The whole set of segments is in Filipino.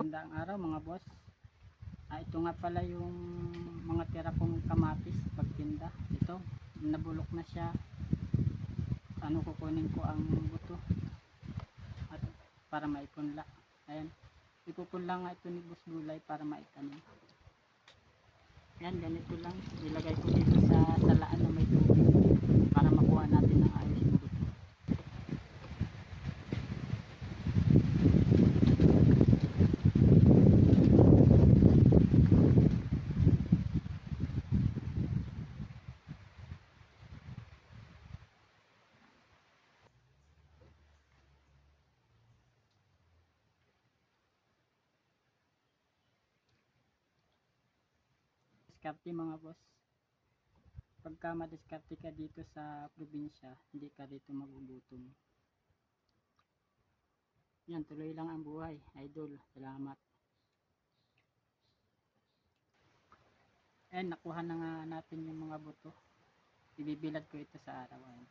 Magandang araw mga boss. Ito nga pala yung mga tira kong kamatis pagtinda. Ito, nabulok na siya. Kukunin ko ang buto at para maipunla. Ayan, ipupunla nga ito ni Boss Gulay para maitanim. Ayan, ganito lang. Ilagay ko dito sa salaan na may tubig para makuha natin ang ayos yung buto. Diskarte mga boss. Pagka madiskarte ka dito sa probinsya, hindi ka dito magugutom. Yan, tuloy lang ang buhay. Idol, salamat. Ayan, nakuha na nga natin yung mga buto. Ibibilad ko ito sa araw. Ayan.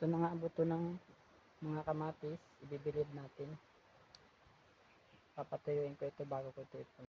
Ito na nga ang buto ng mga kamatis. Ibibilid natin. Papatuyuin ko ito bago ko ito